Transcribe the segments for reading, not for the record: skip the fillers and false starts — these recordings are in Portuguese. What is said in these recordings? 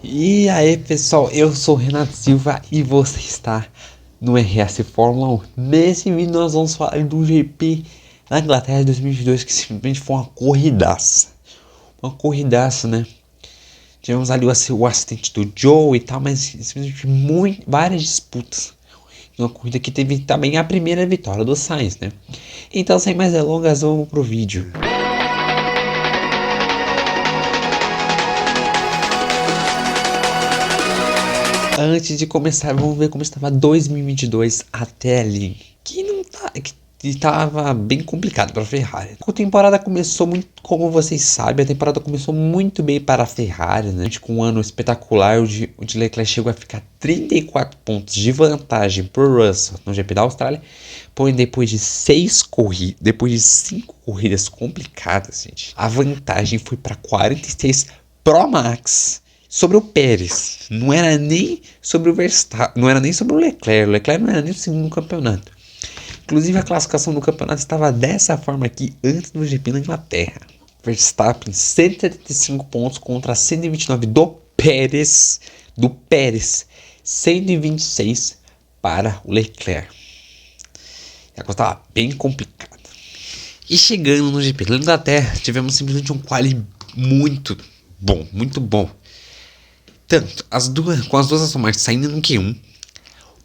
E aí pessoal, eu sou o Renato Silva e você está no RS Fórmula 1. Nesse vídeo nós vamos falar do GP na Inglaterra de 2022, que simplesmente foi uma corridaça. Uma corridaça, né? Tivemos ali o acidente do Joe e tal, mas simplesmente várias disputas. Uma corrida que teve também a primeira vitória do Sainz, né? Então sem mais delongas, vamos pro vídeo. Antes de começar, vamos ver como estava 2022 até ali. Que estava bem complicado para a Ferrari. A temporada começou muito, como vocês sabem, a temporada começou muito bem para a Ferrari, né? Com um ano espetacular, o de Leclerc chegou a ficar 34 pontos de vantagem por Russell no GP da Austrália. Porém, depois de 5 corridas complicadas, gente, a vantagem foi para 46 Pro Max. Sobre o Pérez, não era nem sobre o Verstappen, não era nem sobre o Leclerc. O Leclerc não era nem o segundo campeonato. Inclusive a classificação do campeonato estava dessa forma aqui antes do GP na Inglaterra. Verstappen 175 pontos contra 129 do Pérez, 126 para o Leclerc. A coisa estava bem complicada. E chegando no GP da Inglaterra, tivemos simplesmente um quali muito bom. Tanto com as duas Aston Martin saindo no Q1,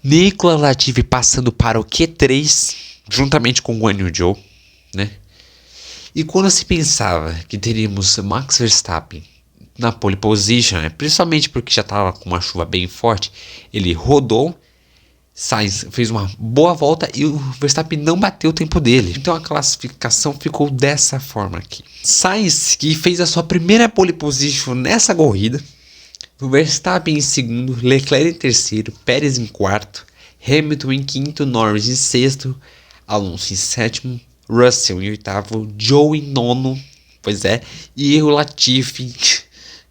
Nicolas Latifi passando para o Q3, juntamente com o Guan Yu Zhou, né? E quando se pensava que teríamos Max Verstappen na pole position, né? Principalmente porque já estava com uma chuva bem forte, ele rodou, Sainz fez uma boa volta e o Verstappen não bateu o tempo dele. Então a classificação ficou dessa forma aqui. Sainz, que fez a sua primeira pole position nessa corrida, o Verstappen em segundo, Leclerc em terceiro, Pérez em quarto, Hamilton em quinto, Norris em sexto, Alonso em sétimo, Russell em oitavo, Zhou em nono, e o Latifi,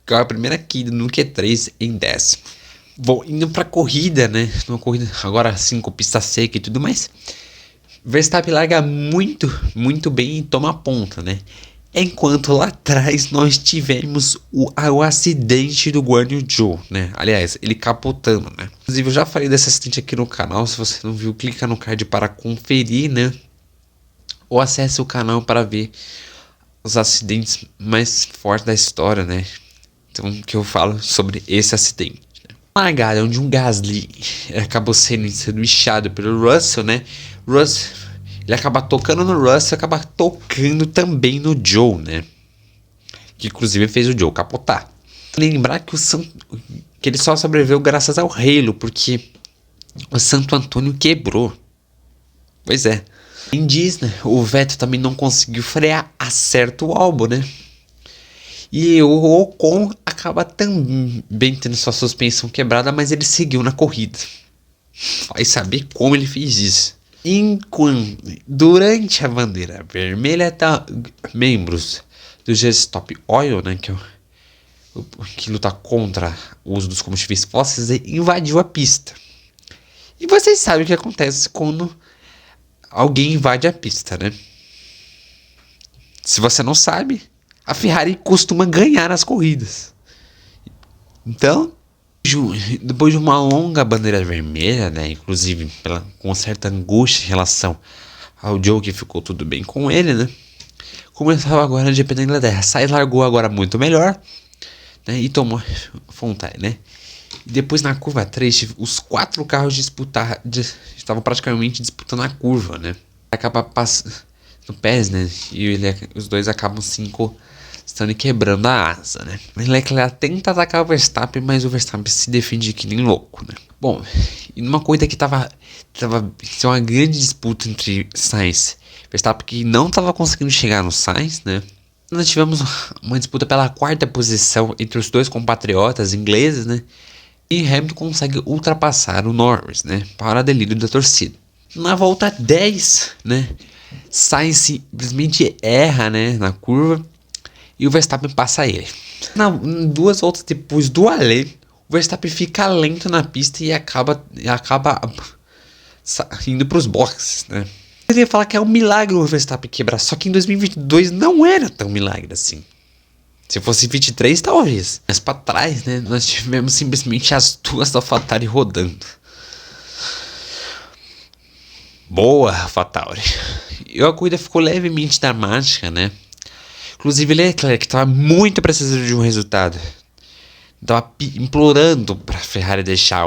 que é a primeira queda no Q3, em décimo. Bom, indo pra corrida, né, numa corrida agora assim com pista seca e tudo mais, Verstappen larga muito bem e toma a ponta, né. Enquanto lá atrás nós tivemos o acidente do Guan Yu Zhou, né? Aliás, ele capotando, né? Inclusive eu já falei desse acidente aqui no canal. Se você não viu, clica no card para conferir, né? Ou acesse o canal para ver os acidentes mais fortes da história, né? Então, que eu falo sobre esse acidente. Uma largada onde um Gasly acabou sendo inchado pelo Russell, né? Ele acaba tocando no Russell e acaba tocando também no Zhou, né? Que inclusive fez o Zhou capotar. Lembrar que que ele só sobreviveu graças ao Halo, porque o Santo Antônio quebrou. Pois é. Quem diz, né? O Vettel também não conseguiu frear, acerta o álbum, né? E o Ocon acaba também tendo sua suspensão quebrada, mas ele seguiu na corrida. Vai saber como ele fez isso. Durante a bandeira vermelha, membros do G-Stop Oil, né, que luta contra o uso dos combustíveis fósseis, invadiu a pista. E vocês sabem o que acontece quando alguém invade a pista, né? Se você não sabe, a Ferrari costuma ganhar as corridas. Então, depois de uma longa bandeira vermelha, né, inclusive com certa angústia em relação ao Zhou, que ficou tudo bem com ele, né, começava agora a GP da Inglaterra. Sainz largou agora muito melhor, né, e tomou Fontaine, né. E depois na curva 3, os 4 carros estavam praticamente disputando a curva, né. Acaba passando no Pérez, né, e os dois acabam estando quebrando a asa, né. O Leclerc tenta atacar o Verstappen, mas o Verstappen se defende que nem louco, né. Bom, e numa corrida que tava uma grande disputa entre Sainz e Verstappen, que não tava conseguindo chegar no Sainz, né. Nós tivemos uma disputa pela 4ª posição entre os dois compatriotas ingleses, né. E Hamilton consegue ultrapassar o Norris, né, para delírio da torcida. Na volta 10, né, Sainz simplesmente erra, né, na curva, e o Verstappen passa ele. Em 2 voltas depois do além, o Verstappen fica lento na pista e acaba indo para os boxes, né. Eu ia falar que é um milagre o Verstappen quebrar, só que em 2022 não era tão milagre assim. Se fosse 23, talvez. Mas pra trás, né? Nós tivemos simplesmente as duas AlphaTauri rodando. Boa, AlphaTauri. E a corrida ficou levemente dramática, né? Inclusive Leclerc, que tava muito precisando de um resultado. Tava implorando pra Ferrari deixar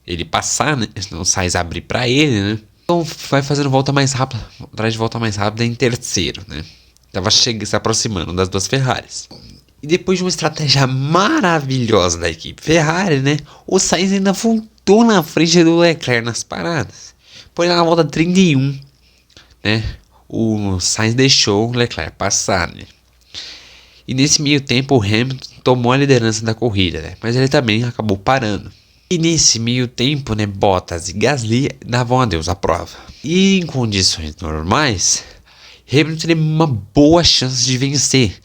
ele passar, né? O Sainz abrir pra ele, né? Então vai fazendo volta mais rápida, atrás de volta mais rápida em terceiro, né? Tava se aproximando das duas Ferraris. E depois de uma estratégia maravilhosa da equipe Ferrari, né? O Sainz ainda voltou na frente do Leclerc nas paradas. Porém, na volta 31, né? O Sainz deixou o Leclerc passar, né? E nesse meio tempo o Hamilton tomou a liderança da corrida, né? Mas ele também acabou parando. E nesse meio tempo, né, Bottas e Gasly davam adeus à prova. E em condições normais, Hamilton teria uma boa chance de vencer,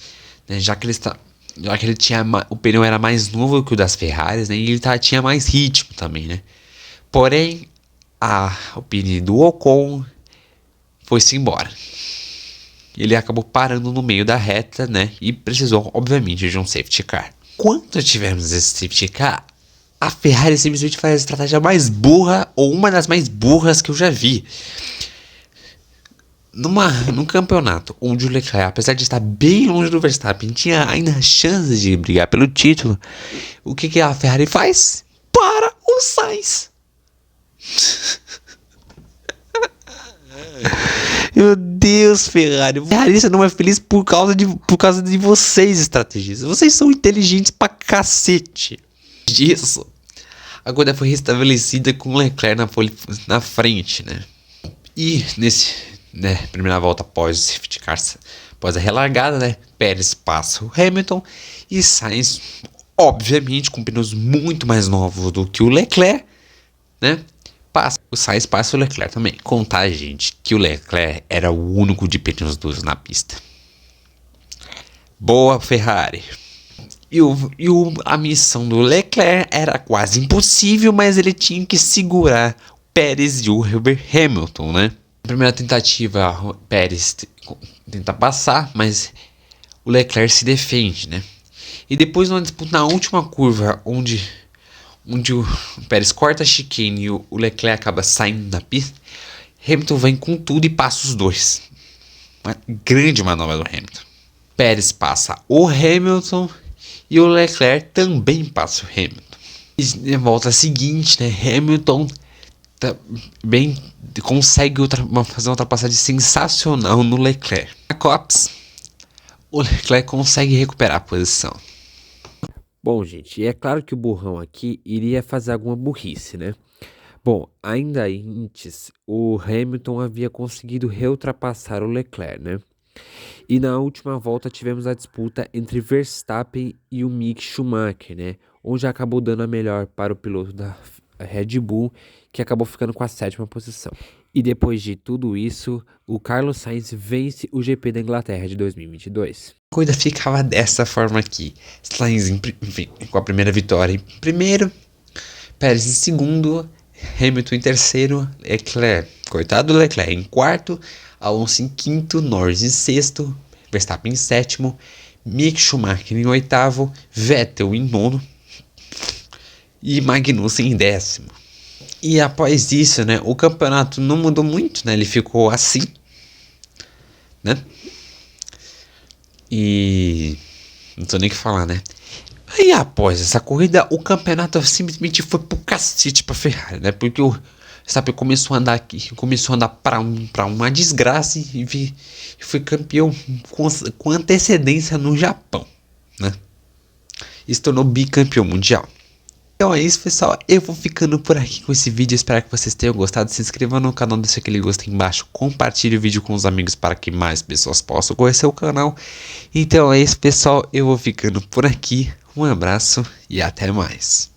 né, já que ele tinha o pneu era mais novo que o das Ferraris, né, e ele tinha mais ritmo também, né. Porém, o pneu do Ocon foi-se embora. Ele acabou parando no meio da reta, né, e precisou, obviamente, de um safety car. Quando tivemos esse safety car, a Ferrari simplesmente faz a estratégia mais burra, ou uma das mais burras que eu já vi. Num campeonato onde o Leclerc, apesar de estar bem longe do Verstappen, tinha ainda chances de brigar pelo título, o que a Ferrari faz? Para o Sainz. Meu Deus, Ferrari. Ferrari, você não é feliz por causa de vocês, estrategistas. Vocês são inteligentes pra cacete. Disso, a corrida foi restabelecida com o Leclerc na frente, né? E primeira volta após o safety car, após a relargada, né? Pérez passa o Hamilton e Sainz, obviamente, com pneus muito mais novos do que o Leclerc, né? O Sainz passa o Leclerc também. Contar, gente, que o Leclerc era o único de pneus duros na pista. Boa, Ferrari. A missão do Leclerc era quase impossível, mas ele tinha que segurar o Pérez e o Hamilton, né? Na primeira tentativa, o Pérez tenta passar, mas o Leclerc se defende, né? E depois, numa disputa na última curva, onde o Pérez corta a chicane e o Leclerc acaba saindo da pista, Hamilton vem com tudo e passa os dois. Uma grande manobra do Hamilton. Pérez passa o Hamilton e o Leclerc também passa o Hamilton. E na volta seguinte, né, Hamilton consegue fazer uma ultrapassagem sensacional no Leclerc. Na Cops, o Leclerc consegue recuperar a posição. Bom, gente, é claro que o burrão aqui iria fazer alguma burrice, né? Bom, ainda antes, o Hamilton havia conseguido reultrapassar o Leclerc, né? E na última volta tivemos a disputa entre Verstappen e o Mick Schumacher, né? Onde acabou dando a melhor para o piloto da Red Bull, que acabou ficando com a 7ª posição. E depois de tudo isso, o Carlos Sainz vence o GP da Inglaterra de 2022. A corrida ficava dessa forma aqui. Sainz com a primeira vitória em primeiro, Pérez em segundo, Hamilton em terceiro, Leclerc, coitado do Leclerc, em quarto, Alonso em quinto, Norris em sexto, Verstappen em sétimo, Mick Schumacher em oitavo, Vettel em nono e Magnussen em décimo. E após isso, né, o campeonato não mudou muito, né, ele ficou assim, né, e não tô nem o que falar, né. Aí após essa corrida, o campeonato simplesmente foi pro cacete pra Ferrari, né, porque o Verstappen começou a andar pra uma desgraça e foi campeão com antecedência no Japão, né, e se tornou bicampeão mundial. Então é isso, pessoal, eu vou ficando por aqui com esse vídeo, espero que vocês tenham gostado. Se inscreva no canal, deixa aquele gostei embaixo, compartilhe o vídeo com os amigos para que mais pessoas possam conhecer o canal. Então é isso, pessoal, eu vou ficando por aqui, um abraço e até mais.